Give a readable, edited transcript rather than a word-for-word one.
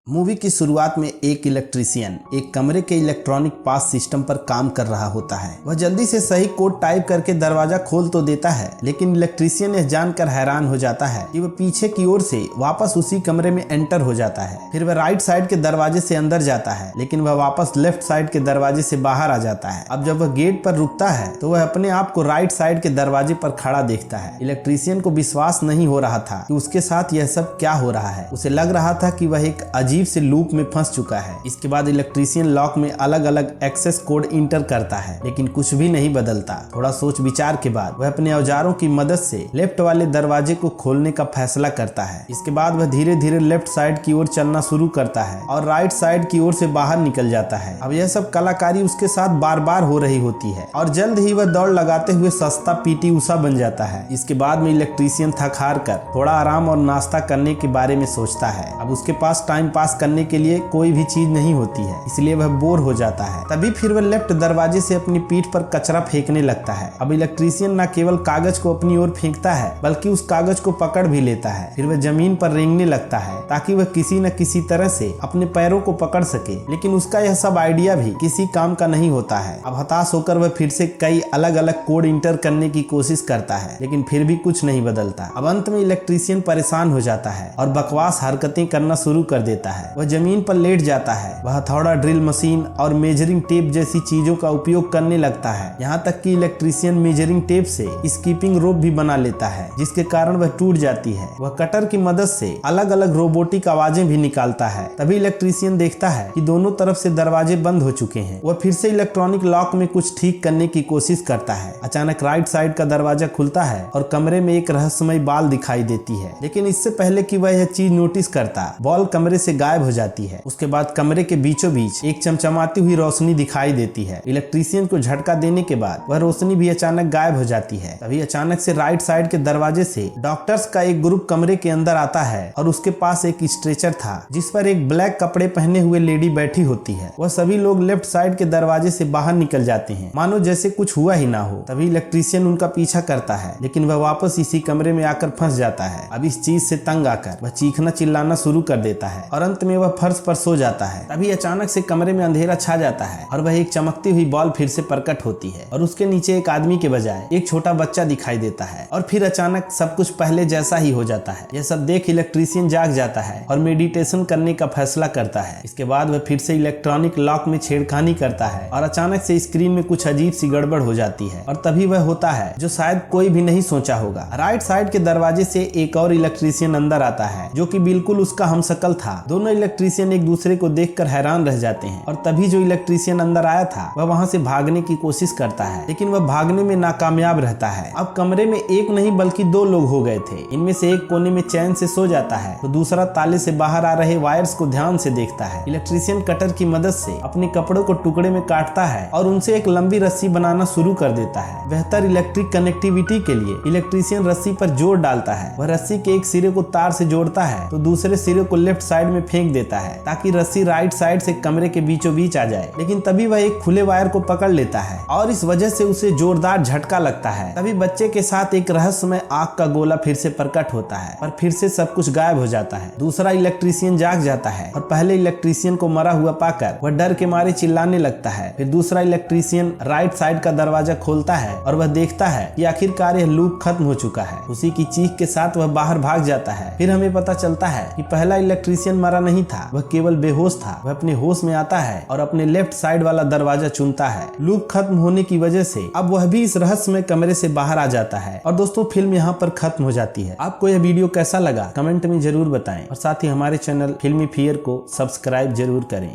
Movie की शुरुआत में एक इलेक्ट्रीशियन एक कमरे के इलेक्ट्रॉनिक पास सिस्टम पर काम कर रहा होता है। वह जल्दी से सही कोड टाइप करके दरवाजा खोल तो देता है, लेकिन इलेक्ट्रीशियन यह जानकर हैरान हो जाता है कि वह पीछे की ओर से वापस उसी कमरे में एंटर हो जाता है। फिर वह राइट साइड के दरवाजे से अंदर जाता है, लेकिन वह वापस लेफ्ट साइड के दरवाजे से बाहर आ जाता है। अब जब वह गेट पर रुकता है तो वह अपने आप को राइट साइड के दरवाजे पर खड़ा देखता है। इलेक्ट्रीशियन को विश्वास नहीं हो रहा था कि उसके साथ यह सब क्या हो रहा है। उसे लग रहा था कि वह एक अजीब से लूप में फंस चुका है। इसके बाद इलेक्ट्रीशियन लॉक में अलग अलग एक्सेस कोड इंटर करता है, लेकिन कुछ भी नहीं बदलता। थोड़ा सोच विचार के बाद वह अपने औजारों की मदद से लेफ्ट वाले दरवाजे को खोलने का फैसला करता है। इसके बाद वह धीरे धीरे लेफ्ट साइड की ओर चलना शुरू करता है और राइट साइड की ओर से बाहर निकल जाता है। अब यह सब कलाकारी उसके साथ बार बार हो रही होती है और जल्द ही वह दौड़ लगाते हुए सस्ता पीटी उषा बन जाता है। इसके बाद में इलेक्ट्रीशियन थक हार कर थोड़ा आराम और नाश्ता करने के बारे में सोचता है। अब उसके पास टाइम पास करने के लिए कोई भी चीज नहीं होती है, इसलिए वह बोर हो जाता है। तभी फिर वह लेफ्ट दरवाजे से अपनी पीठ पर कचरा फेंकने लगता है। अब इलेक्ट्रीशियन न केवल कागज को अपनी ओर फेंकता है, बल्कि उस कागज को पकड़ भी लेता है। फिर वह जमीन पर रेंगने लगता है ताकि वह किसी न किसी तरह से अपने पैरों को पकड़ सके, लेकिन उसका यह सब आइडिया भी किसी काम का नहीं होता है। अब हताश होकर वह फिर से कई अलग अलग कोड इंटर करने की कोशिश करता है, लेकिन फिर भी कुछ नहीं बदलता। अब अंत में इलेक्ट्रीशियन परेशान हो जाता है और बकवास हरकतें करना शुरू कर देता है। वह जमीन पर लेट जाता है। वह हथौड़ा, ड्रिल मशीन और मेजरिंग टेप जैसी चीजों का उपयोग करने लगता है। यहाँ तक कि इलेक्ट्रीशियन मेजरिंग टेप से स्कीपिंग रोप भी बना लेता है, जिसके कारण वह टूट जाती है। वह कटर की मदद से अलग अलग रोबोटिक आवाजें भी निकालता है। तभी इलेक्ट्रीशियन देखता है कि दोनों तरफ से दरवाजे बंद हो चुके हैं। वह फिर से इलेक्ट्रॉनिक लॉक में कुछ ठीक करने की कोशिश करता है। अचानक राइट साइड का दरवाजा खुलता है और कमरे में एक रहस्यमय बॉल दिखाई देती है, लेकिन इससे पहले कि वह यह चीज नोटिस करता, बॉल कमरे से गायब हो जाती है। उसके बाद कमरे के बीचों बीच एक चमचमाती हुई रोशनी दिखाई देती है। इलेक्ट्रीशियन को झटका देने के बाद वह रोशनी भी अचानक गायब हो जाती है। तभी अचानक से राइट साइड के दरवाजे से डॉक्टर्स का एक ग्रुप कमरे के अंदर आता है और उसके पास एक स्ट्रेचर था, जिस पर एक ब्लैक कपड़े पहने हुए लेडी बैठी होती है। वह सभी लोग लेफ्ट साइड के दरवाजे से बाहर निकल जाते हैं, मानो जैसे कुछ हुआ ही ना हो। तभी इलेक्ट्रीशियन उनका पीछा करता है, लेकिन वह वापस इसी कमरे में आकर फंस जाता है। अब इस चीज से तंग आकर वह चीखना चिल्लाना शुरू कर देता है और अंत में वह फर्श पर सो जाता है। तभी अचानक से कमरे में अंधेरा छा जाता है और वह एक चमकती हुई बॉल फिर से प्रकट होती है और उसके नीचे एक आदमी के बजाय एक छोटा बच्चा दिखाई देता है और फिर अचानक सब कुछ पहले जैसा ही हो जाता है। यह सब देख इलेक्ट्रीशियन जाग जाता है और मेडिटेशन करने का फैसला करता है। इसके बाद वह फिर से इलेक्ट्रॉनिक लॉक में छेड़खानी करता है और अचानक से स्क्रीन में कुछ अजीब सी गड़बड़ हो जाती है और तभी वह होता है जो शायद कोई भी नहीं सोचा होगा। राइट साइड के दरवाजे से एक और इलेक्ट्रीशियन अंदर आता है, जो कि बिल्कुल उसका हमशक्ल था। दोनों इलेक्ट्रीशियन एक दूसरे को देखकर हैरान रह जाते हैं और तभी जो इलेक्ट्रीशियन अंदर आया था वह वहां से भागने की कोशिश करता है, लेकिन वह भागने में नाकामयाब रहता है। अब कमरे में एक नहीं बल्कि दो लोग हो गए थे। इनमें से एक कोने में चैन से सो जाता है तो दूसरा ताले से बाहर आ रहे वायर्स को ध्यान से देखता है। इलेक्ट्रीशियन कटर की मदद से अपने कपड़ों को टुकड़े में काटता है और उनसे एक लंबी रस्सी बनाना शुरू कर देता है। बेहतर इलेक्ट्रिक कनेक्टिविटी के लिए इलेक्ट्रीशियन रस्सी पर जोर डालता है। वह रस्सी के एक सिरे को तार से जोड़ता है तो दूसरे सिरे को लेफ्ट साइड में फेंक देता है ताकि रस्सी राइट साइड से कमरे के बीचों बीच आ जाए, लेकिन तभी वह एक खुले वायर को पकड़ लेता है और इस वजह से उसे जोरदार झटका लगता है। तभी बच्चे के साथ एक रहस्यमय आग का गोला फिर से प्रकट होता है और फिर से सब कुछ गायब हो जाता है। दूसरा इलेक्ट्रीशियन जाग जाता है और पहले इलेक्ट्रीशियन को मरा हुआ पाकर वह डर के मारे चिल्लाने लगता है। फिर दूसरा इलेक्ट्रीशियन राइट साइड का दरवाजा खोलता है और वह देखता है कि आखिरकार यह लूप खत्म हो चुका है। उसी की चीख के साथ वह बाहर भाग जाता है। फिर हमें पता चलता है कि पहला इलेक्ट्रीशियन मरा नहीं था, वह केवल बेहोश था। वह अपने होश में आता है और अपने लेफ्ट साइड वाला दरवाजा चुनता है। लूप खत्म होने की वजह से अब वह भी इस रहस्यमय कमरे से बाहर आ जाता है और दोस्तों फिल्म यहाँ पर खत्म हो जाती है। आपको यह वीडियो कैसा लगा कमेंट में जरूर बताएं और साथ ही हमारे चैनल फिल्मी फियर को सब्सक्राइब जरूर करें।